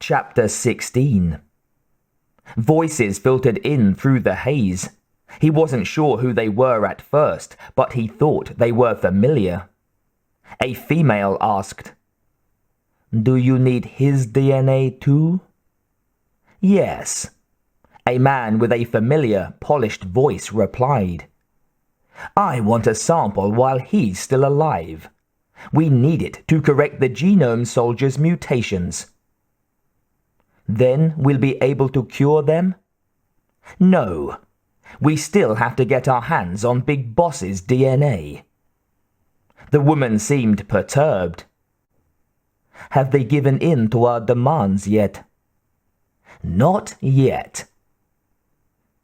Chapter 16. Voices filtered in through the haze. He wasn't sure who they were at first, but he thought they were familiar. A female asked, "Do you need his DNA too?" "Yes." A man with a familiar, polished voice replied. "I want a sample while he's still alive. We need it to correct the genome soldier's mutations." "Then we'll be able to cure them?" "No. We still have to get our hands on Big Boss's DNA." The woman seemed perturbed. "Have they given in to our demands yet?" "Not yet."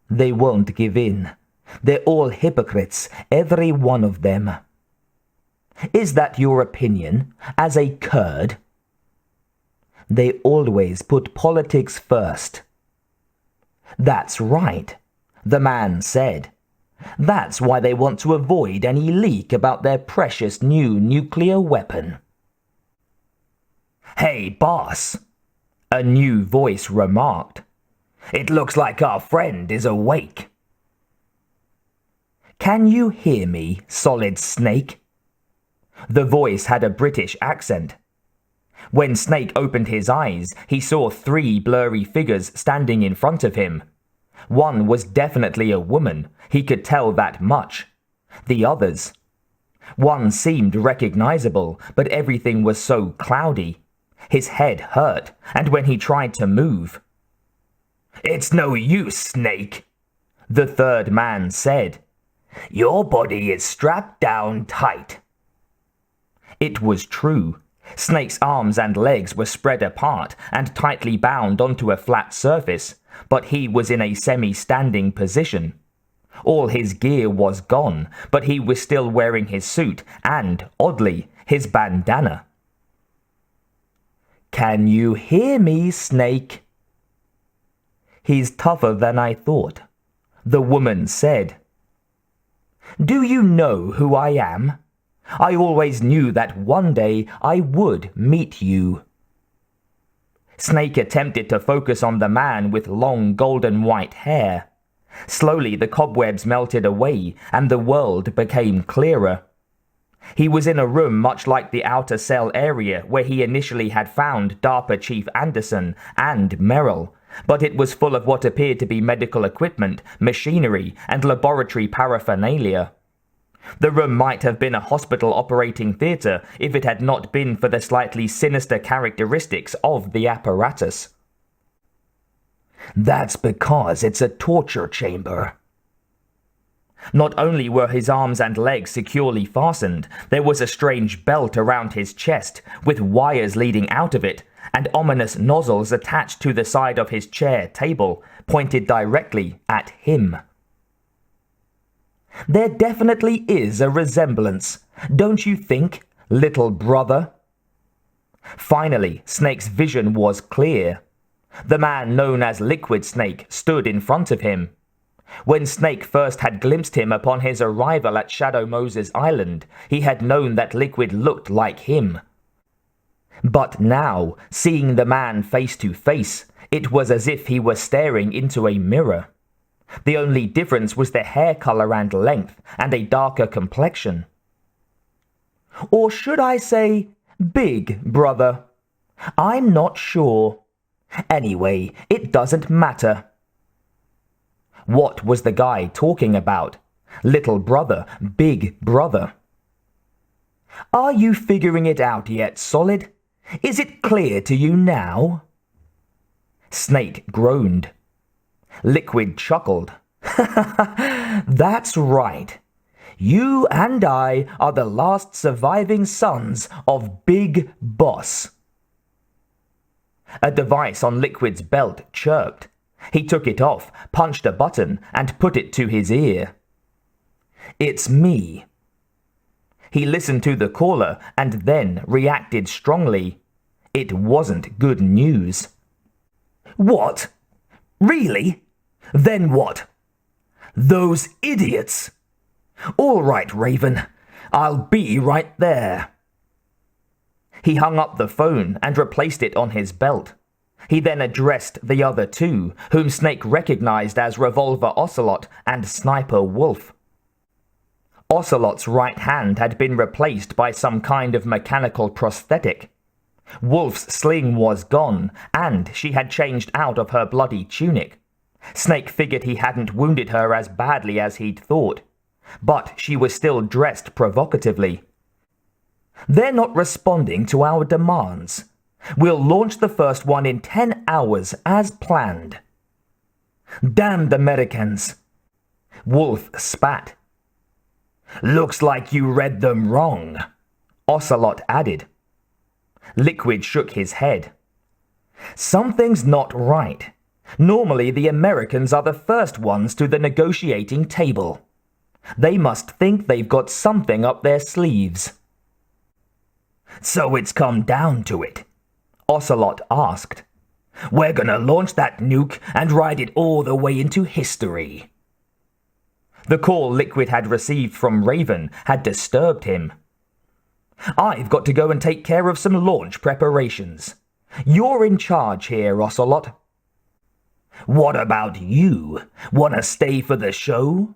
"They won't give in. They're all hypocrites, every one of them." "Is that your opinion, as a Kurd?" "They always put politics first." "That's right," the man said. "That's why they want to avoid any leak about their precious new nuclear weapon." "Hey, boss," a new voice remarked. "It looks like our friend is awake." "Can you hear me, Solid Snake?" The voice had a British accent. When Snake opened his eyes, he saw 3 blurry figures standing in front of him. One was definitely a woman, he could tell that much. The others. One seemed recognizable, but everything was so cloudy. His head hurt, and when he tried to move. "It's no use, Snake," the third man said. "Your body is strapped down tight." It was true. Snake's arms and legs were spread apart and tightly bound onto a flat surface, but he was in a semi-standing position. All his gear was gone, but he was still wearing his suit and, oddly, his bandana. "Can you hear me, Snake?" "He's tougher than I thought," the woman said. "Do you know who I am? I always knew that one day I would meet you." Snake attempted to focus on the man with long golden white hair. Slowly the cobwebs melted away and the world became clearer. He was in a room much like the outer cell area where he initially had found DARPA Chief Anderson and Merrill, but it was full of what appeared to be medical equipment, machinery, and laboratory paraphernalia. The room might have been a hospital operating theatre if it had not been for the slightly sinister characteristics of the apparatus. "That's because it's a torture chamber." Not only were his arms and legs securely fastened, there was a strange belt around his chest, with wires leading out of it, and ominous nozzles attached to the side of his chair table, pointed directly at him. "There definitely is a resemblance, don't you think, little brother?" Finally, Snake's vision was clear. The man known as Liquid Snake stood in front of him. When Snake first had glimpsed him upon his arrival at Shadow Moses Island, he had known that Liquid looked like him. But now, seeing the man face to face, it was as if he were staring into a mirror. The only difference was the hair color and length, and a darker complexion. Or should I say, big brother? I'm not sure. Anyway, it doesn't matter. What was the guy talking about? Little brother, big brother. Are you figuring it out yet, Solid? Is it clear to you now? Snake groaned. Liquid chuckled. That's right. You and I are the last surviving sons of Big Boss. A device on Liquid's belt chirped. He took it off, punched a button, and put it to his ear. It's me. He listened to the caller and then reacted strongly. It wasn't good news. What? Really? Then what? Those idiots! All right, Raven. I'll be right there. He hung up the phone and replaced it on his belt. He then addressed the other two, whom Snake recognized as Revolver Ocelot and Sniper Wolf. Ocelot's right hand had been replaced by some kind of mechanical prosthetic. Wolf's sling was gone, and she had changed out of her bloody tunic. Snake figured he hadn't wounded her as badly as he'd thought, but she was still dressed provocatively. "They're not responding to our demands. We'll launch the first one in 10 hours as planned." "Damned Americans!" Wolf spat. "Looks like you read them wrong," Ocelot added. Liquid shook his head. "Something's not right. Normally the Americans are the first ones to the negotiating table. They must think they've got something up their sleeves." "So it's come down to it?" Ocelot asked. "We're gonna launch that nuke and ride it all the way into history." The call Liquid had received from Raven had disturbed him. "I've got to go and take care of some launch preparations. You're in charge here, Ocelot." "What about you? Wanna stay for the show?"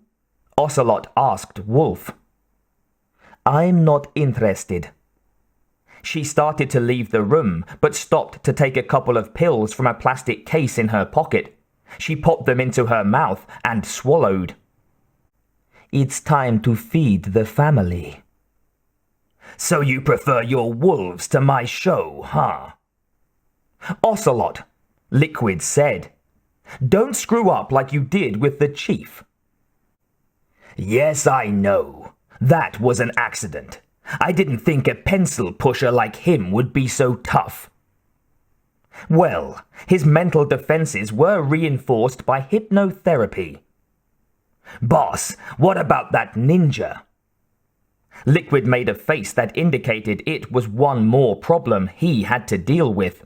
Ocelot asked Wolf. "I'm not interested." She started to leave the room, but stopped to take a couple of pills from a plastic case in her pocket. She popped them into her mouth and swallowed. "It's time to feed the family." "So you prefer your wolves to my show, huh?" "Ocelot," Liquid said, "don't screw up like you did with the chief." "Yes, I know. That was an accident. I didn't think a pencil pusher like him would be so tough." "Well, his mental defenses were reinforced by hypnotherapy." "Boss, what about that ninja?" Liquid made a face that indicated it was one more problem he had to deal with.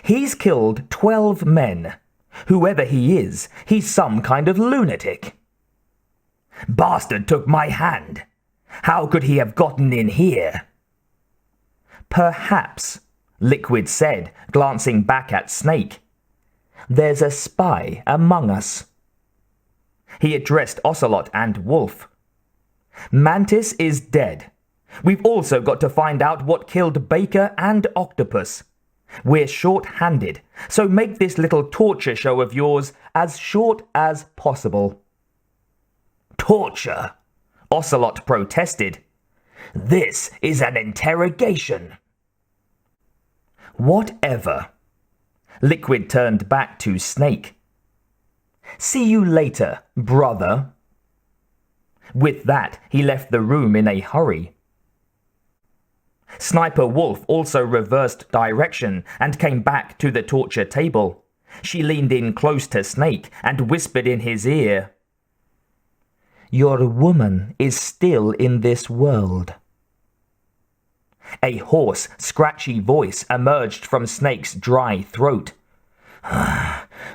"He's killed 12 men. Whoever he is, he's some kind of lunatic." "Bastard took my hand. How could he have gotten in here?" "Perhaps," Liquid said, glancing back at Snake. "There's a spy among us." He addressed Ocelot and Wolf. "Mantis is dead. We've also got to find out what killed Baker and Octopus. We're short-handed, so make this little torture show of yours as short as possible." "Torture?" Ocelot protested. "This is an interrogation." "Whatever." Liquid turned back to Snake. "See you later, brother." With that, he left the room in a hurry. Sniper Wolf also reversed direction and came back to the torture table. She leaned in close to Snake and whispered in his ear, "Your woman is still in this world." A hoarse, scratchy voice emerged from Snake's dry throat.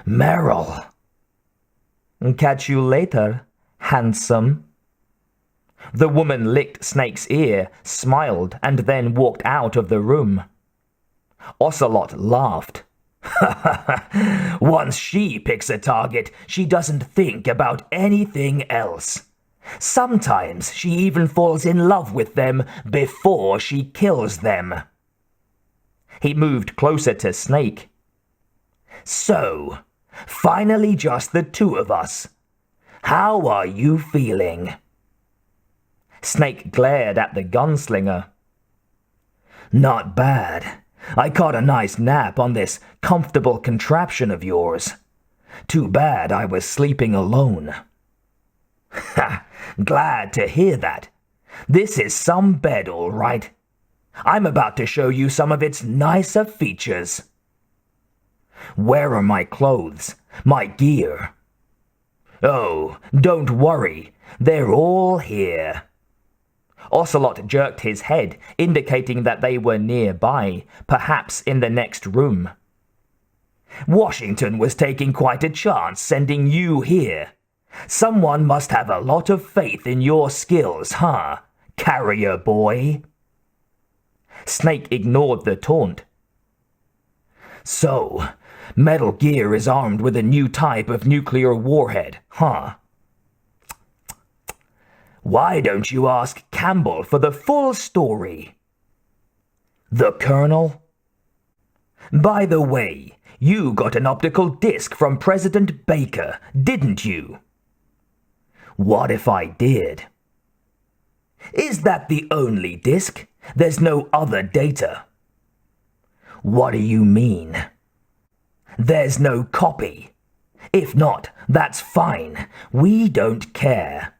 "Meryl." "Catch you later, handsome." The woman licked Snake's ear, smiled, and then walked out of the room. Ocelot laughed. "Once she picks a target, she doesn't think about anything else. Sometimes she even falls in love with them before she kills them." He moved closer to Snake. "So, finally just the two of us. How are you feeling?" Snake glared at the gunslinger. "Not bad. I caught a nice nap on this comfortable contraption of yours. Too bad I was sleeping alone." "Ha! Glad to hear that. This is some bed, all right. I'm about to show you some of its nicer features." "Where are my clothes? My gear?" "Oh, don't worry. They're all here." Ocelot jerked his head, indicating that they were nearby, perhaps in the next room. "Washington was taking quite a chance sending you here. Someone must have a lot of faith in your skills, huh, carrier boy?" Snake ignored the taunt. So, Metal Gear is armed with a new type of nuclear warhead, huh? Why don't you ask Campbell for the full story? The Colonel? By the way, you got an optical disc from President Baker, didn't you? What if I did? Is that the only disc? There's no other data. What do you mean? There's no copy. If not, that's fine. We don't care.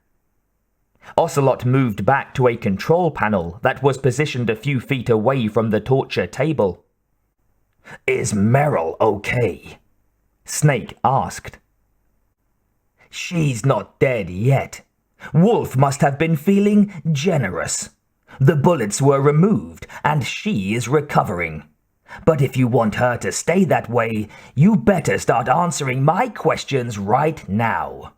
Ocelot moved back to a control panel that was positioned a few feet away from the torture table. Is Meryl okay? Snake asked. She's not dead yet. Wolf must have been feeling generous. The bullets were removed and she is recovering. But if you want her to stay that way, you better start answering my questions right now.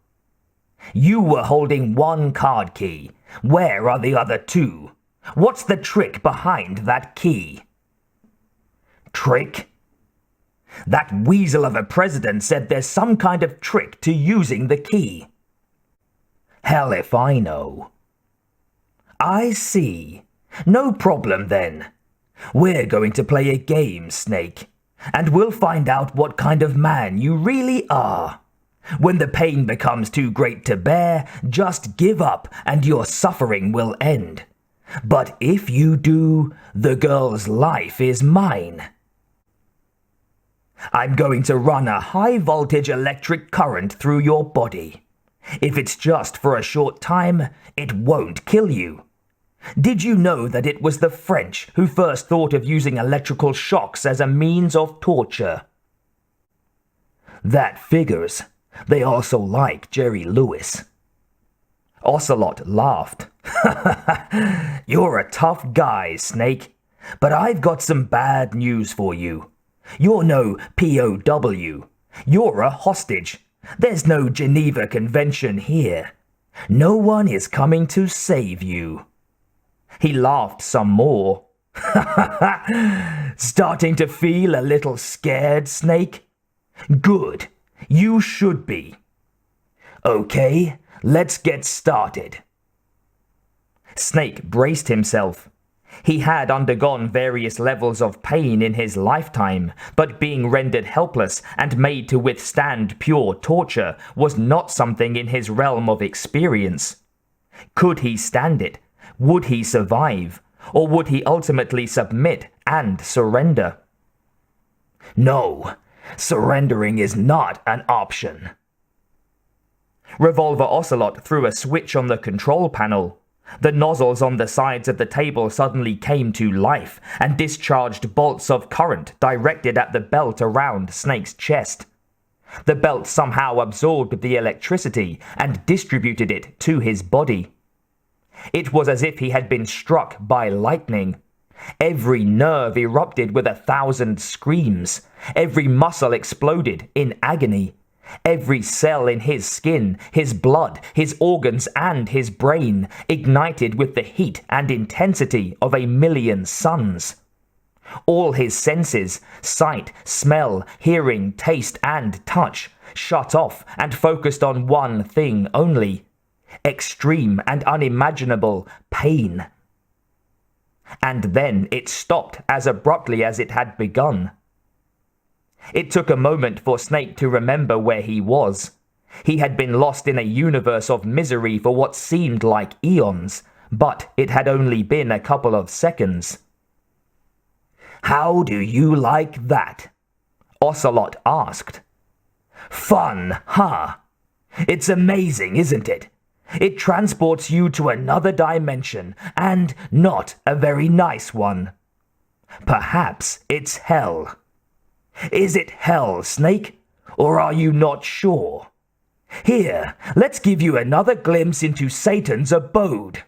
You were holding one card key. Where are the other two? What's the trick behind that key? Trick? That weasel of a president said there's some kind of trick to using the key. Hell if I know. I see. No problem then. We're going to play a game, Snake, and we'll find out what kind of man you really are. When the pain becomes too great to bear, just give up and your suffering will end. But if you do, the girl's life is mine. I'm going to run a high-voltage electric current through your body. If it's just for a short time, it won't kill you. Did you know that it was the French who first thought of using electrical shocks as a means of torture? That figures. They also like Jerry Lewis. Ocelot laughed. You're a tough guy, Snake, but I've got some bad news for you. You're no POW. You're a hostage. There's no Geneva Convention here. No one is coming to save you. He laughed some more. Starting to feel a little scared, Snake? Good. You should be. Okay, let's get started. Snake braced himself. He had undergone various levels of pain in his lifetime, but being rendered helpless and made to withstand pure torture was not something in his realm of experience. Could he stand it? Would he survive? Or would he ultimately submit and surrender? No, surrendering is not an option. Revolver Ocelot threw a switch on the control panel. The nozzles on the sides of the table suddenly came to life and discharged bolts of current directed at the belt around Snake's chest. The belt somehow absorbed the electricity and distributed it to his body. It was as if he had been struck by lightning. Every nerve erupted with 1,000 screams. Every muscle exploded in agony. Every cell in his skin, his blood, his organs, and his brain ignited with the heat and intensity of 1,000,000 suns. All his senses, sight, smell, hearing, taste, and touch, shut off and focused on one thing only: extreme and unimaginable pain. And then it stopped as abruptly as it had begun. It took a moment for Snake to remember where he was. He had been lost in a universe of misery for what seemed like eons, but it had only been a couple of seconds. How do you like that? Ocelot asked. Fun, huh? It's amazing, isn't it? It transports you to another dimension, and not a very nice one. Perhaps it's hell. Is it hell, Snake? Or are you not sure? Here, let's give you another glimpse into Satan's abode.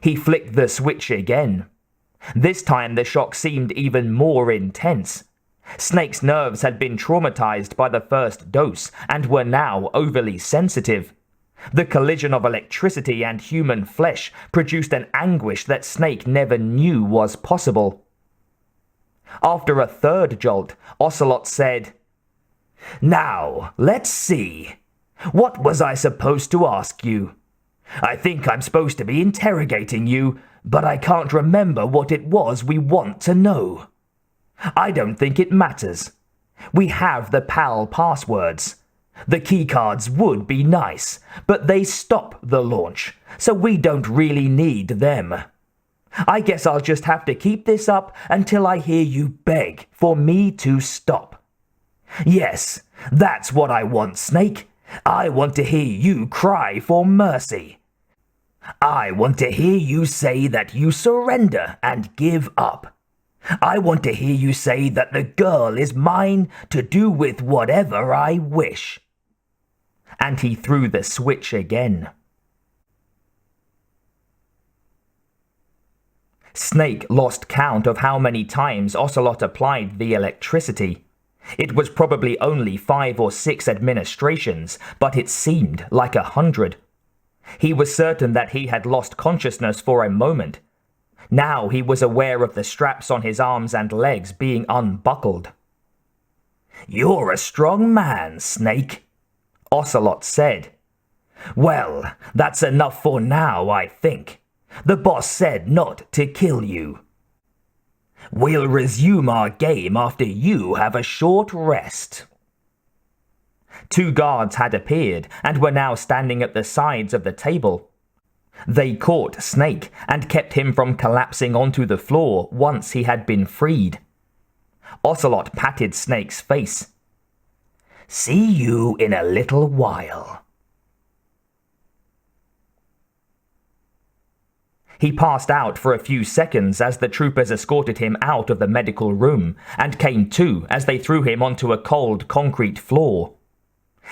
He flicked the switch again. This time the shock seemed even more intense. Snake's nerves had been traumatized by the first dose and were now overly sensitive. The collision of electricity and human flesh produced an anguish that Snake never knew was possible. After a third jolt, Ocelot said, "Now, let's see. What was I supposed to ask you? I think I'm supposed to be interrogating you, but I can't remember what it was we want to know. I don't think it matters. We have the PAL passwords. The keycards would be nice, but they stop the launch, so we don't really need them. I guess I'll just have to keep this up until I hear you beg for me to stop. Yes, that's what I want, Snake. I want to hear you cry for mercy. I want to hear you say that you surrender and give up. I want to hear you say that the girl is mine to do with whatever I wish." And he threw the switch again. Snake lost count of how many times Ocelot applied the electricity. It was probably only 5 or 6 administrations, but it seemed like 100. He was certain that he had lost consciousness for a moment. Now he was aware of the straps on his arms and legs being unbuckled. "You're a strong man, Snake," Ocelot said. "Well, that's enough for now, I think. The boss said not to kill you. We'll resume our game after you have a short rest." 2 guards had appeared and were now standing at the sides of the table. They caught Snake and kept him from collapsing onto the floor once he had been freed. Ocelot patted Snake's face. "See you in a little while." He passed out for a few seconds as the troopers escorted him out of the medical room and came to as they threw him onto a cold concrete floor.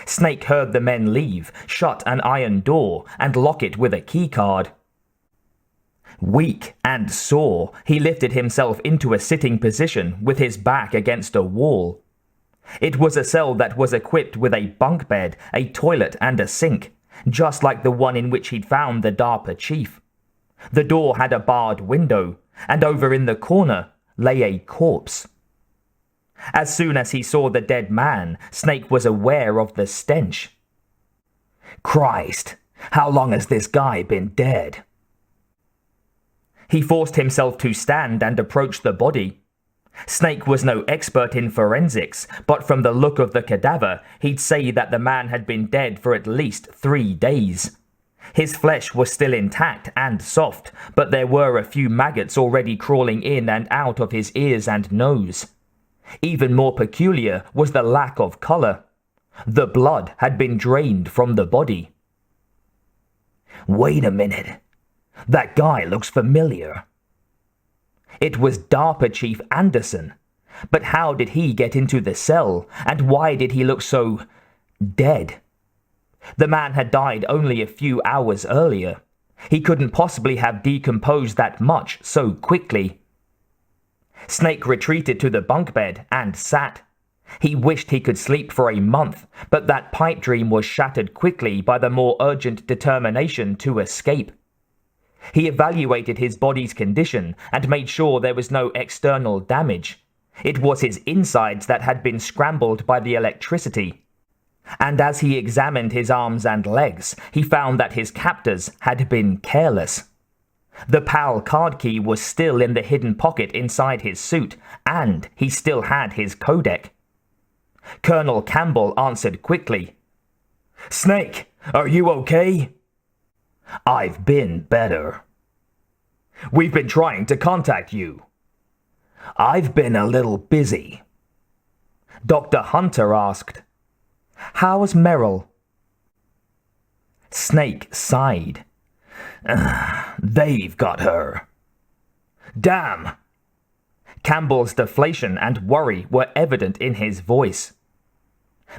Snake heard the men leave, shut an iron door, and lock it with a keycard. Weak and sore, he lifted himself into a sitting position with his back against a wall. It was a cell that was equipped with a bunk bed, a toilet, and a sink, just like the one in which he'd found the DARPA chief. The door had a barred window, and over in the corner lay a corpse. As soon as he saw the dead man, Snake was aware of the stench. "Christ, how long has this guy been dead?" He forced himself to stand and approach the body. Snake was no expert in forensics, but from the look of the cadaver, he'd say that the man had been dead for at least 3 days. His flesh was still intact and soft, but there were a few maggots already crawling in and out of his ears and nose. Even more peculiar was the lack of color. The blood had been drained from the body. "Wait a minute. That guy looks familiar." It was DARPA Chief Anderson. But how did he get into the cell, and why did he look so dead? The man had died only a few hours earlier. He couldn't possibly have decomposed that much so quickly. Snake retreated to the bunk bed and sat. He wished he could sleep for a month, but that pipe dream was shattered quickly by the more urgent determination to escape. He evaluated his body's condition and made sure there was no external damage. It was his insides that had been scrambled by the electricity. And as he examined his arms and legs, he found that his captors had been careless. The PAL card key was still in the hidden pocket inside his suit, and he still had his codec. Colonel Campbell answered quickly. "Snake, are you okay?" "I've been better." "We've been trying to contact you." "I've been a little busy." Dr. Hunter asked, "How's Merrill?" Snake sighed. "They've got her." "Damn!" Campbell's deflation and worry were evident in his voice.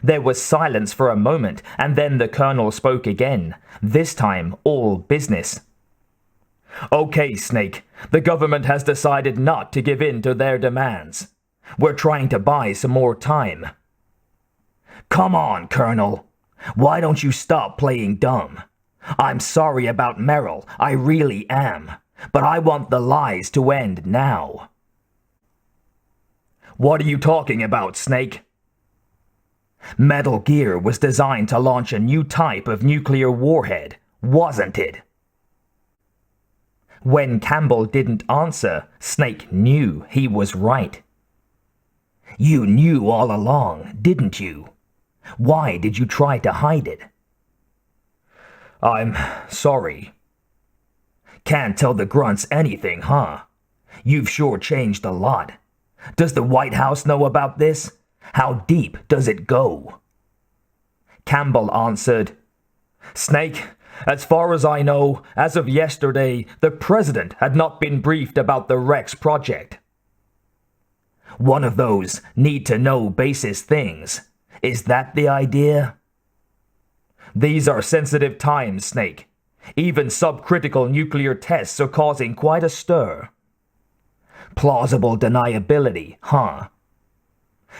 There was silence for a moment, and then the colonel spoke again, this time all business. "Okay, Snake, the government has decided not to give in to their demands. We're trying to buy some more time." "Come on, Colonel. Why don't you stop playing dumb? I'm sorry about Merrill, I really am, but I want the lies to end now." What are you talking about, Snake? Metal Gear was designed to launch a new type of nuclear warhead, wasn't it? When Campbell didn't answer, Snake knew he was right. You knew all along, didn't you? Why did you try to hide it? I'm sorry. Can't tell the grunts anything, huh? You've sure changed a lot. Does the White House know about this? How deep does it go? Campbell answered, Snake, as far as I know, as of yesterday, the president had not been briefed about the Rex project. One of those need-to-know basis things. Is that the idea? These are sensitive times, Snake. Even subcritical nuclear tests are causing quite a stir. Plausible deniability, huh?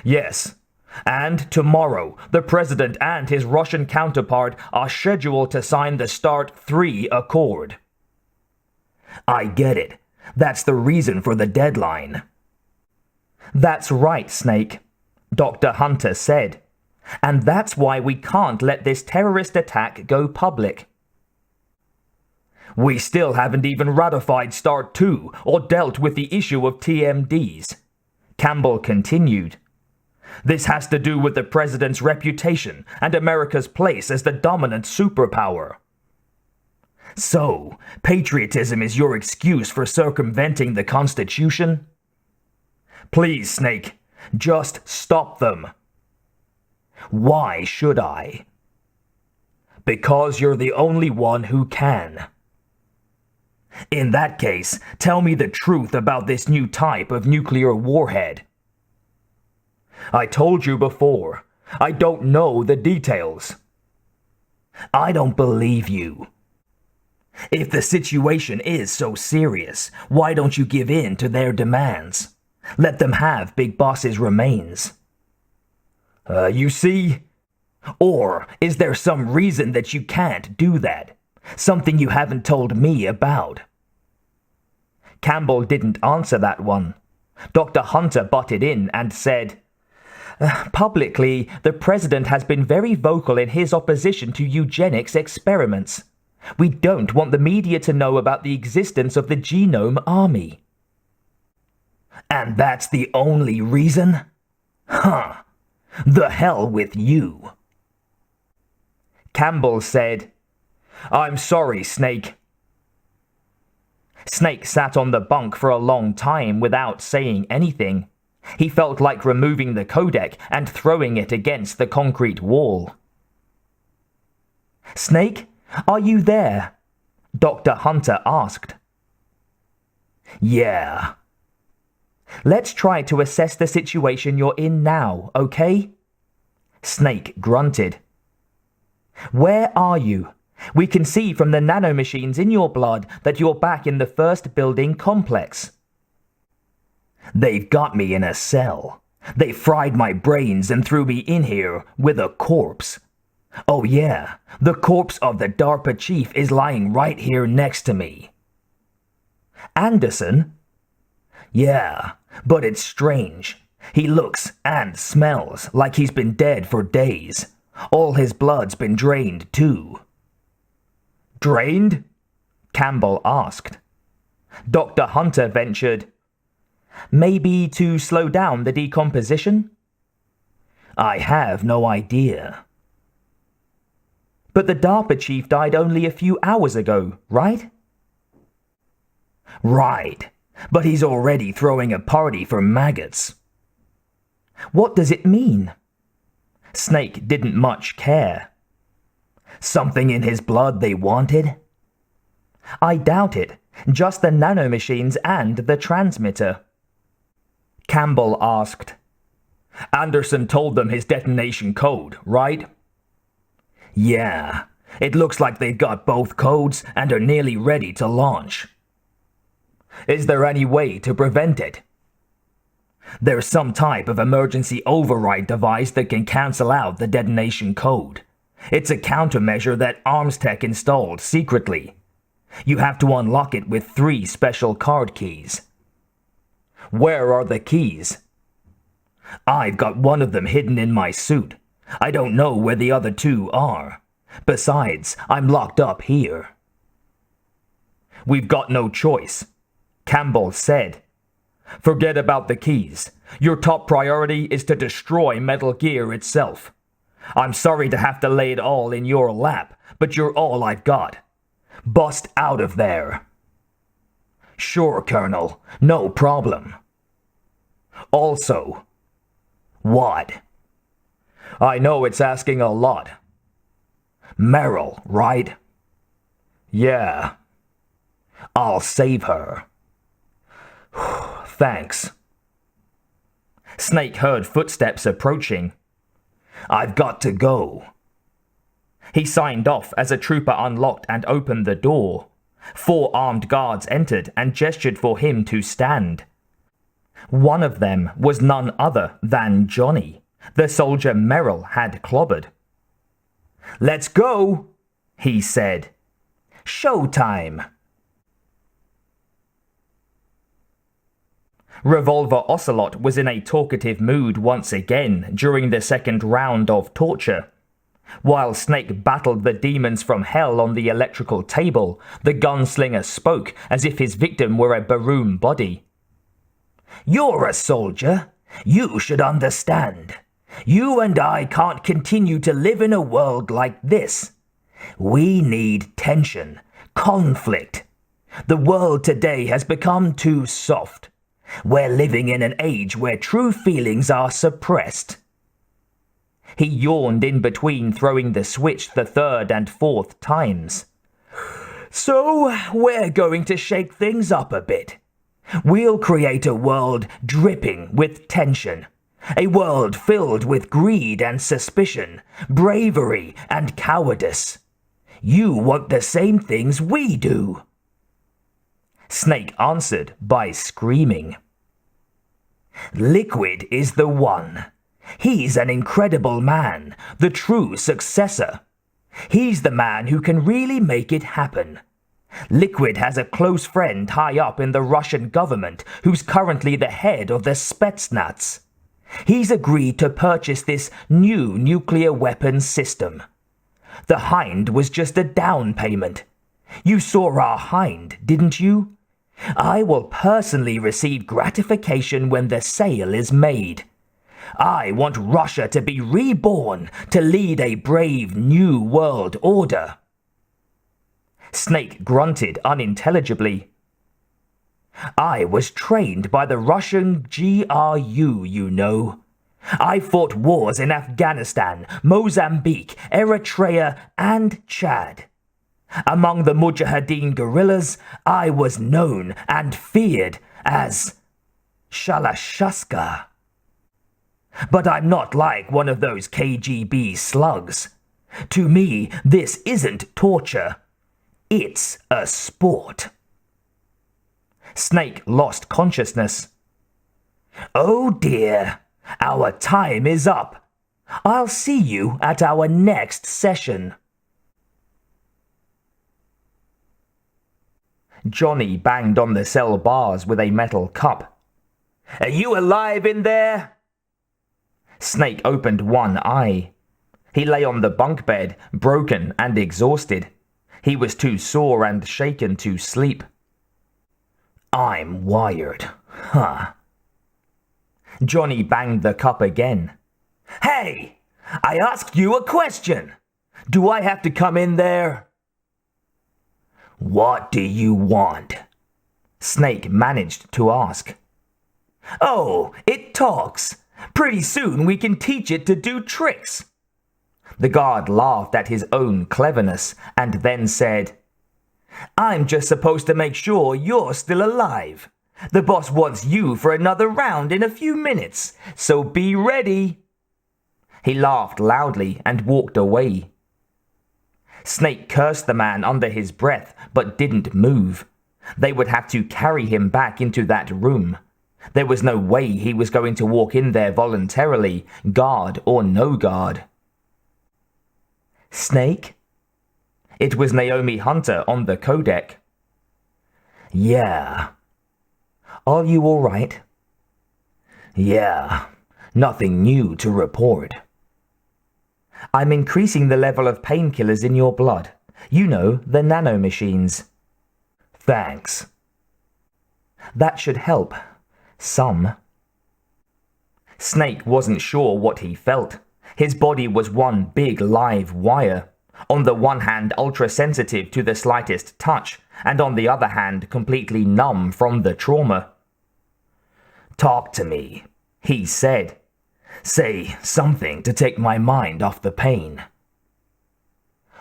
Yes. And tomorrow, the president and his Russian counterpart are scheduled to sign the START 3 Accord. I get it. That's the reason for the deadline. That's right, Snake, Dr. Hunter said. And that's why we can't let this terrorist attack go public. We still haven't even ratified START 2 or dealt with the issue of TMDs. Campbell continued. This has to do with the president's reputation and America's place as the dominant superpower. So, patriotism is your excuse for circumventing the Constitution? Please, Snake, just stop them. Why should I? Because you're the only one who can. In that case, tell me the truth about this new type of nuclear warhead. I told you before, I don't know the details. I don't believe you. If the situation is so serious, why don't you give in to their demands? Let them have Big Boss's remains. You see? Or is there some reason that you can't do that? Something you haven't told me about? Campbell didn't answer that one. Dr. Hunter butted in and said, Publicly, the president has been very vocal in his opposition to eugenics experiments. We don't want the media to know about the existence of the genome army. And that's the only reason? Huh. The hell with you. Campbell said, I'm sorry, Snake. Snake sat on the bunk for a long time without saying anything. He felt like removing the codec and throwing it against the concrete wall. Snake, are you there? Dr. Hunter asked. Yeah. Let's try to assess the situation you're in now, okay? Snake grunted. Where are you? We can see from the nanomachines in your blood that you're back in the first building complex. They've got me in a cell. They fried my brains and threw me in here with a corpse. Oh yeah, the corpse of the DARPA chief is lying right here next to me. Anderson? Yeah, but it's strange. He looks and smells like he's been dead for days. All his blood's been drained too. Drained? Campbell asked. Dr. Hunter ventured, maybe to slow down the decomposition? I have no idea. But the DARPA chief died only a few hours ago, right? Right, but he's already throwing a party for maggots. What does it mean? Snake didn't much care. Something in his blood they wanted? I doubt it. Just the nanomachines and the transmitter. Campbell asked. Anderson told them his detonation code, right? Yeah. It looks like they've got both codes and are nearly ready to launch. Is there any way to prevent it? There's some type of emergency override device that can cancel out the detonation code. It's a countermeasure that ArmsTech installed secretly. You have to unlock it with 3 special card keys. Where are the keys? I've got one of them hidden in my suit. I don't know where the other two are. Besides, I'm locked up here. We've got no choice, Campbell said. Forget about the keys. Your top priority is to destroy Metal Gear itself. I'm sorry to have to lay it all in your lap, but you're all I've got. Bust out of there. Sure, Colonel. No problem. Also, what? I know it's asking a lot. Meryl, right? Yeah. I'll save her. Thanks. Snake heard footsteps approaching. I've got to go. He signed off as a trooper unlocked and opened the door. 4 armed guards entered and gestured for him to stand. One of them was none other than Johnny, the soldier Merrill had clobbered. Let's go, he said. Showtime. Revolver Ocelot was in a talkative mood once again during the second round of torture. While Snake battled the demons from hell on the electrical table, the gunslinger spoke as if his victim were a Baroom body. You're a soldier. You should understand. You and I can't continue to live in a world like this. We need tension, conflict. The world today has become too soft. We're living in an age where true feelings are suppressed. He yawned in between throwing the switch the 3rd and 4th times. So, we're going to shake things up a bit. We'll create a world dripping with tension. A world filled with greed and suspicion, bravery and cowardice. You want the same things we do. Snake answered by screaming. Liquid is the one. He's an incredible man, the true successor. He's the man who can really make it happen. Liquid has a close friend high up in the Russian government who's currently the head of the Spetsnaz. He's agreed to purchase this new nuclear weapons system. The Hind was just a down payment. You saw our Hind, didn't you? I will personally receive gratification when the sale is made. I want Russia to be reborn to lead a brave new world order. Snake grunted unintelligibly. I was trained by the Russian GRU, you know. I fought wars in Afghanistan, Mozambique, Eritrea, and Chad. Among the Mujahideen guerrillas, I was known and feared as Shalashaska. But I'm not like one of those KGB slugs. To me, this isn't torture. It's a sport. Snake lost consciousness. Oh dear, our time is up. I'll see you at our next session. Johnny banged on the cell bars with a metal cup. Are you alive in there? Snake opened one eye. He lay on the bunk bed, broken and exhausted. He was too sore and shaken to sleep. I'm wired, huh? Johnny banged the cup again. Hey! I asked you a question! Do I have to come in there? What do you want? Snake managed to ask. Oh, it talks. Pretty soon we can teach it to do tricks. The guard laughed at his own cleverness and then said, I'm just supposed to make sure you're still alive. The boss wants you for another round in a few minutes, so be ready. He laughed loudly and walked away. Snake cursed the man under his breath, but didn't move. They would have to carry him back into that room. There was no way he was going to walk in there voluntarily, guard or no guard. Snake? It was Naomi Hunter on the codec. Yeah. Are you all right? Yeah. Nothing new to report. I'm increasing the level of painkillers in your blood. You know, the nanomachines. Thanks. That should help. Some. Snake wasn't sure what he felt. His body was one big live wire. On the one hand, ultra-sensitive to the slightest touch, and on the other hand, completely numb from the trauma. Talk to me, he said. Say something to take my mind off the pain.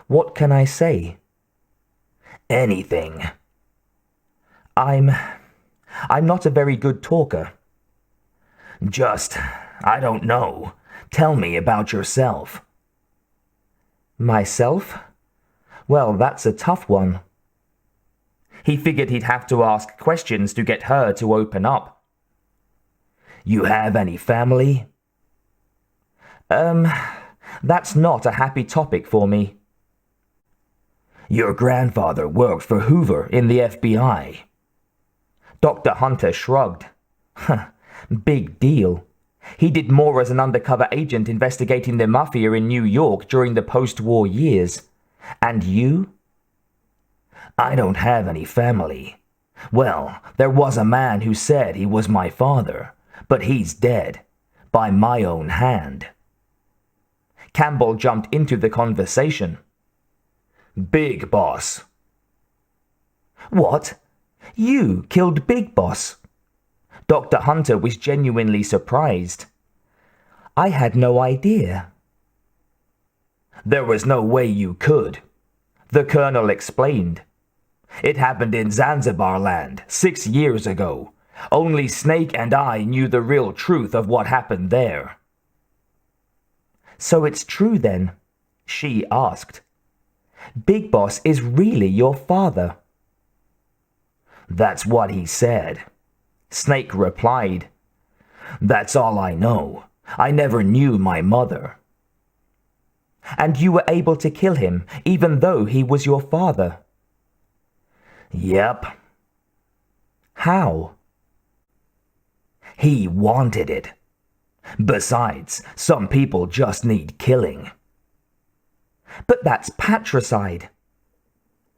What can I say? Anything. I'm not a very good talker. I don't know. Tell me about yourself. Myself? Well, that's a tough one. He figured he'd have to ask questions to get her to open up. You have any family? That's not a happy topic for me. Your grandfather worked for Hoover in the FBI. Dr. Hunter shrugged. Big deal. He did more as an undercover agent investigating the mafia in New York during the post-war years. And you? I don't have any family. Well, there was a man who said he was my father, but he's dead. By my own hand. Campbell jumped into the conversation. Big Boss. What? You killed Big Boss? Dr. Hunter was genuinely surprised. I had no idea. There was no way you could, the colonel explained. It happened in Zanzibar land 6 years ago. Only Snake and I knew the real truth of what happened there. So it's true then? She asked. Big Boss is really your father. That's what he said. Snake replied. That's all I know. I never knew my mother. And you were able to kill him, even though he was your father? Yep. How? He wanted it. Besides, some people just need killing. But that's patricide.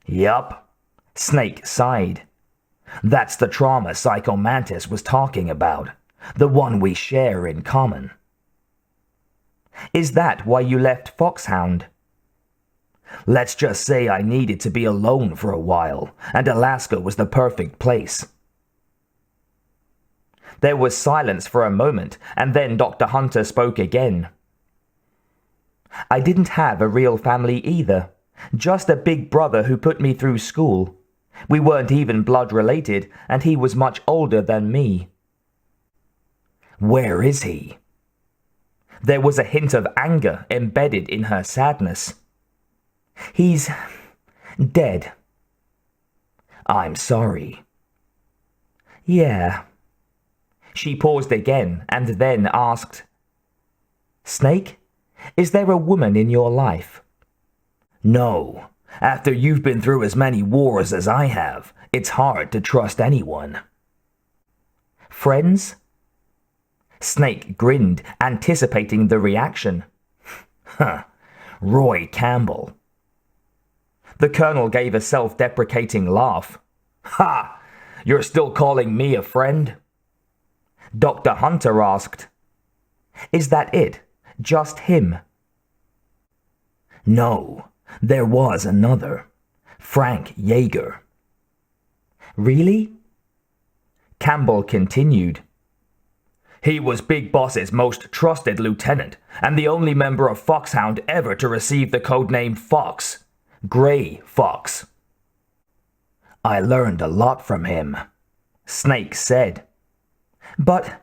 Yup. Snake sighed. That's the trauma Psycho Mantis was talking about. The one we share in common. Is that why you left Foxhound? Let's just say I needed to be alone for a while, and Alaska was the perfect place. There was silence for a moment, and then Dr. Hunter spoke again. I didn't have a real family either. Just a big brother who put me through school. We weren't even blood related, and he was much older than me. Where is he? There was a hint of anger embedded in her sadness. He's dead. I'm sorry. Yeah. She paused again and then asked, Snake, is there a woman in your life? No. After you've been through as many wars as I have, it's hard to trust anyone. Friends? Snake grinned, anticipating the reaction. Roy Campbell. The colonel gave a self-deprecating laugh. Ha! You're still calling me a friend? Dr. Hunter asked. Is that it? Just him? No, there was another. Frank Yeager. Really? Campbell continued. He was Big Boss's most trusted lieutenant, and the only member of Foxhound ever to receive the codename Fox. Gray Fox. I learned a lot from him, Snake said. But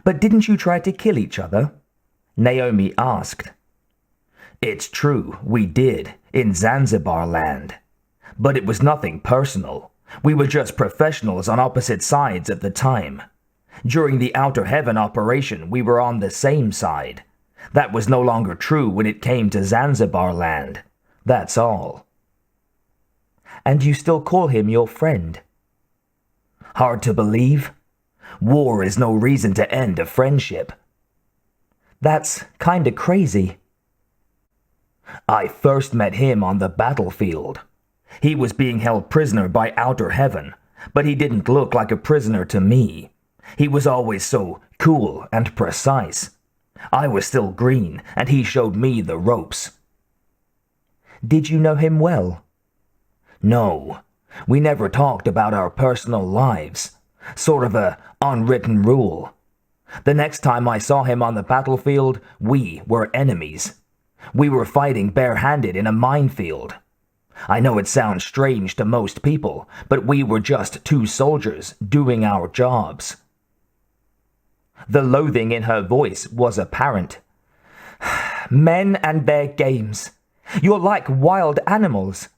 didn't you try to kill each other? Naomi asked. It's true, we did, in Zanzibar land. But it was nothing personal. We were just professionals on opposite sides at the time. During the Outer Heaven operation, we were on the same side. That was no longer true when it came to Zanzibar land. That's all. And you still call him your friend? Hard to believe? War is no reason to end a friendship. That's kinda crazy. I first met him on the battlefield. He was being held prisoner by Outer Heaven, but he didn't look like a prisoner to me. He was always so cool and precise. I was still green, and he showed me the ropes. Did you know him well? No, we never talked about our personal lives. Sort of a unwritten rule. The next time I saw him on the battlefield, we were enemies. We were fighting barehanded in a minefield. I know it sounds strange to most people, but we were just two soldiers doing our jobs. The loathing in her voice was apparent. Men and their games. You're like wild animals.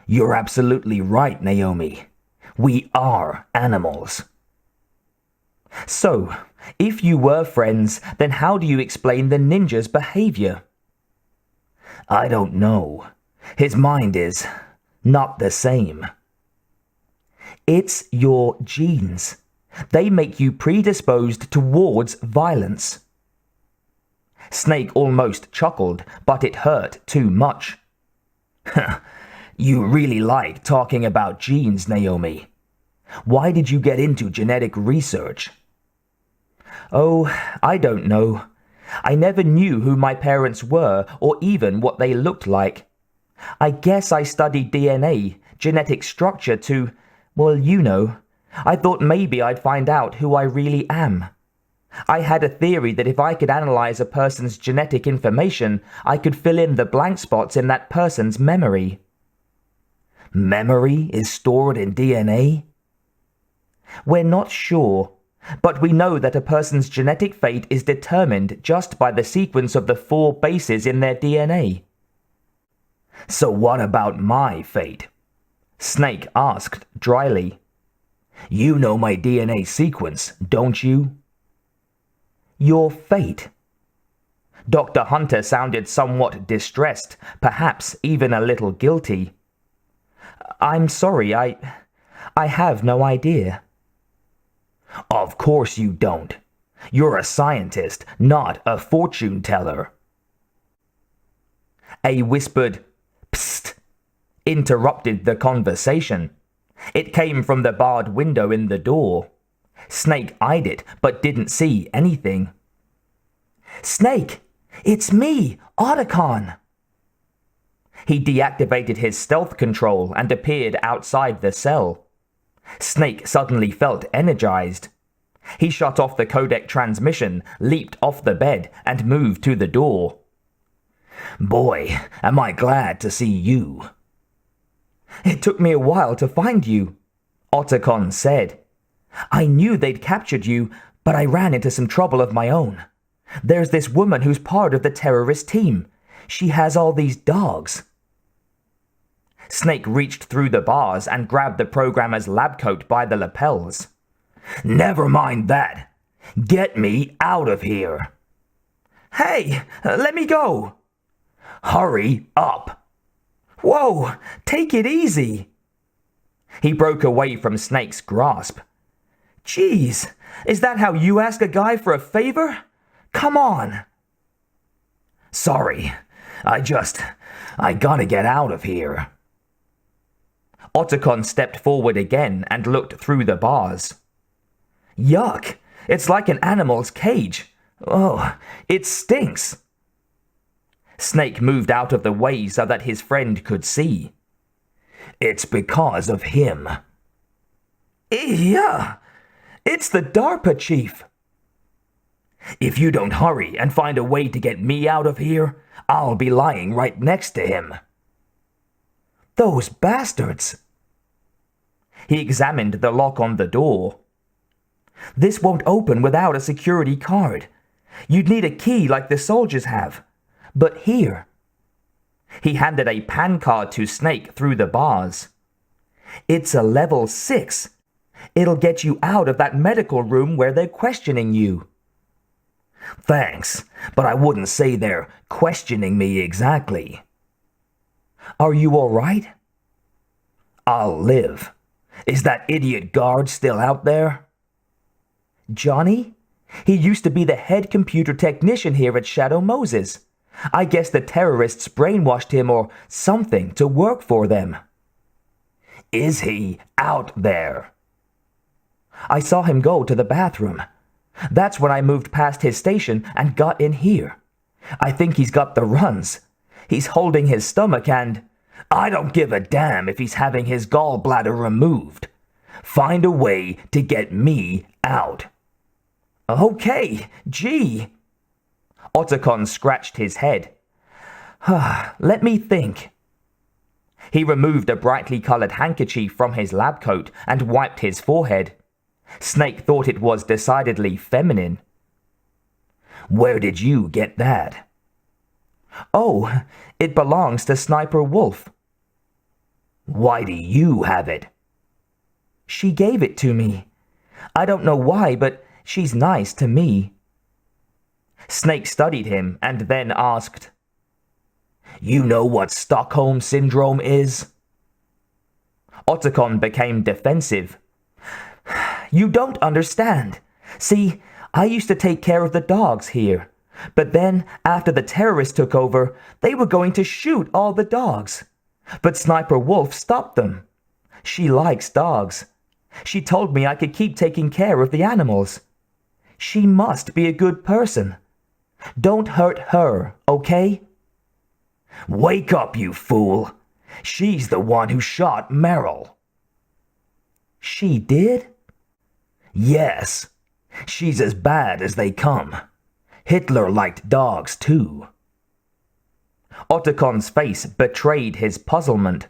You're absolutely right, Naomi. We are animals. So, if you were friends, then how do you explain the ninja's behavior? I don't know. His mind is not the same. It's your genes. They make you predisposed towards violence. Snake almost chuckled, but it hurt too much. You really like talking about genes, Naomi. Why did you get into genetic research? Oh, I don't know. I never knew who my parents were or even what they looked like. I guess I studied DNA, genetic structure to, well, you know. I thought maybe I'd find out who I really am. I had a theory that if I could analyze a person's genetic information, I could fill in the blank spots in that person's memory. Memory is stored in DNA? We're not sure, but we know that a person's genetic fate is determined just by the sequence of the 4 bases in their DNA. So what about my fate? Snake asked dryly. You know my DNA sequence, don't you? Your fate? Dr. Hunter sounded somewhat distressed, perhaps even a little guilty. I'm sorry, I have no idea. Of course you don't. You're a scientist, not a fortune teller. A whispered "Psst" interrupted the conversation. It came from the barred window in the door. Snake eyed it, but didn't see anything. Snake, it's me, Otacon. He deactivated his stealth control and appeared outside the cell. Snake suddenly felt energized. He shut off the codec transmission, leaped off the bed, and moved to the door. Boy, am I glad to see you. It took me a while to find you, Otacon said. I knew they'd captured you, but I ran into some trouble of my own. There's this woman who's part of the terrorist team. She has all these dogs. Snake reached through the bars and grabbed the programmer's lab coat by the lapels. Never mind that. Get me out of here. Hey, let me go. Hurry up. Whoa, take it easy. He broke away from Snake's grasp. Geez, is that how you ask a guy for a favor? Come on. Sorry, I gotta get out of here. Otacon stepped forward again and looked through the bars. Yuck, it's like an animal's cage. Oh, it stinks. Snake moved out of the way so that his friend could see. It's because of him. Yeah, it's the DARPA chief. If you don't hurry and find a way to get me out of here, I'll be lying right next to him. Those bastards. He examined the lock on the door. This won't open without a security card. You'd need a key like the soldiers have. But here. He handed a PAN card to Snake through the bars. It's a level 6. It'll get you out of that medical room where they're questioning you. Thanks, but I wouldn't say they're questioning me exactly. Are you all right? I'll live. Is that idiot guard still out there? Johnny? He used to be the head computer technician here at Shadow Moses. I guess the terrorists brainwashed him or something to work for them. Is he out there? I saw him go to the bathroom. That's when I moved past his station and got in here. I think he's got the runs. He's holding his stomach and... I don't give a damn if he's having his gallbladder removed. Find a way to get me out. Okay, gee. Otacon scratched his head. Let me think. He removed a brightly colored handkerchief from his lab coat and wiped his forehead. Snake thought it was decidedly feminine. Where did you get that? Oh, it belongs to Sniper Wolf. Why do you have it? She gave it to me. I don't know why, but she's nice to me. Snake studied him and then asked, You know what Stockholm Syndrome is? Otacon became defensive. You don't understand. See, I used to take care of the dogs here. But then, after the terrorists took over, they were going to shoot all the dogs. But Sniper Wolf stopped them. She likes dogs. She told me I could keep taking care of the animals. She must be a good person. Don't hurt her, okay? Wake up, you fool. She's the one who shot Merrill. She did? Yes. She's as bad as they come. Hitler liked dogs too. Otacon's face betrayed his puzzlement.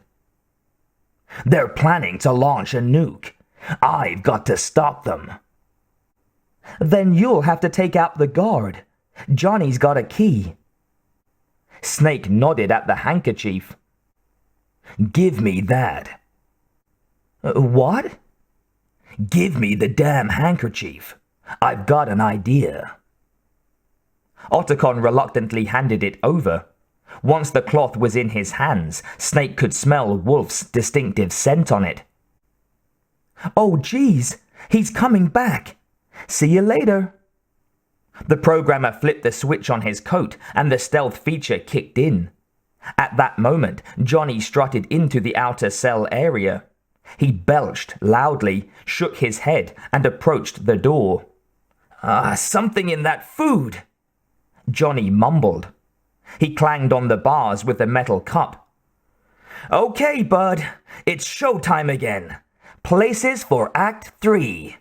They're planning to launch a nuke. I've got to stop them. Then you'll have to take out the guard. Johnny's got a key. Snake nodded at the handkerchief. Give me that. What? Give me the damn handkerchief. I've got an idea. Otacon reluctantly handed it over. Once the cloth was in his hands, Snake could smell Wolf's distinctive scent on it. Oh, geez, he's coming back. See you later. The programmer flipped the switch on his coat and the stealth feature kicked in. At that moment, Johnny strutted into the outer cell area. He belched loudly, shook his head, and approached the door. Something in that food, Johnny mumbled. He clanged on the bars with the metal cup. Okay, bud, it's showtime again. Places for Act 3.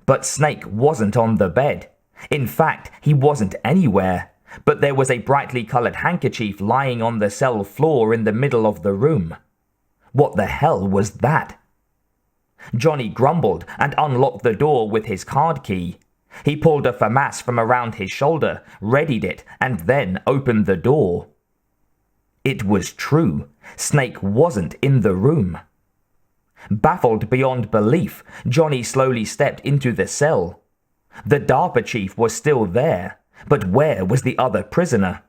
But Snake wasn't on the bed. In fact, he wasn't anywhere. But there was a brightly colored handkerchief lying on the cell floor in the middle of the room. What the hell was that? Johnny grumbled and unlocked the door with his card key. He pulled a FAMAS from around his shoulder, readied it, and then opened the door. It was true. Snake wasn't in the room. Baffled beyond belief, Johnny slowly stepped into the cell. The DARPA chief was still there, but where was the other prisoner?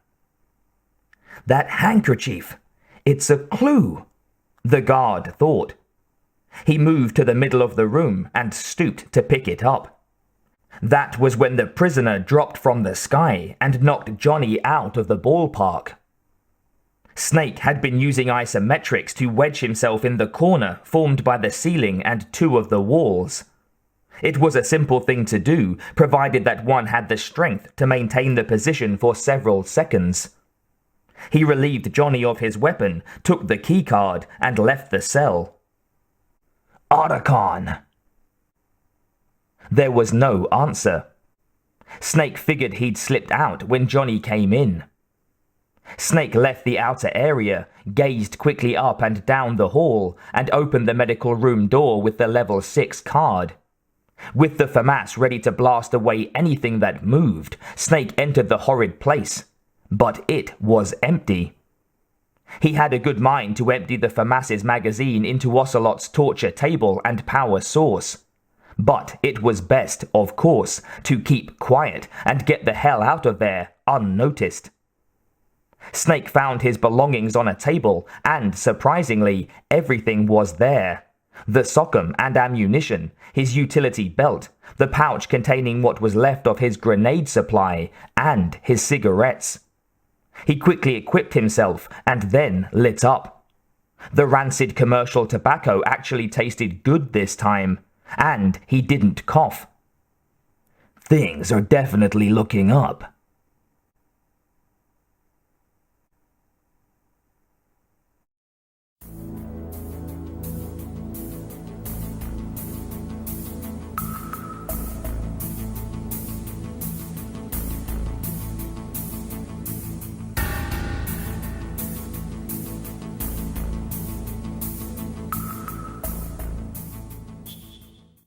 That handkerchief. It's a clue, the guard thought. He moved to the middle of the room and stooped to pick it up. That was when the prisoner dropped from the sky and knocked Johnny out of the ballpark. Snake had been using isometrics to wedge himself in the corner formed by the ceiling and two of the walls. It was a simple thing to do, provided that one had the strength to maintain the position for several seconds. He relieved Johnny of his weapon, took the keycard, and left the cell. Otacon! There was no answer. Snake figured he'd slipped out when Johnny came in. Snake left the outer area, gazed quickly up and down the hall, and opened the medical room door with the level 6 card. With the FAMAS ready to blast away anything that moved, Snake entered the horrid place. But it was empty. He had a good mind to empty the FAMAS's magazine into Ocelot's torture table and power source. But it was best, of course, to keep quiet and get the hell out of there unnoticed. Snake found his belongings on a table, and, surprisingly, everything was there. the sockum and ammunition, his utility belt, the pouch containing what was left of his grenade supply, and his cigarettes. He quickly equipped himself and then lit up. The rancid commercial tobacco actually tasted good this time, and he didn't cough. Things are definitely looking up,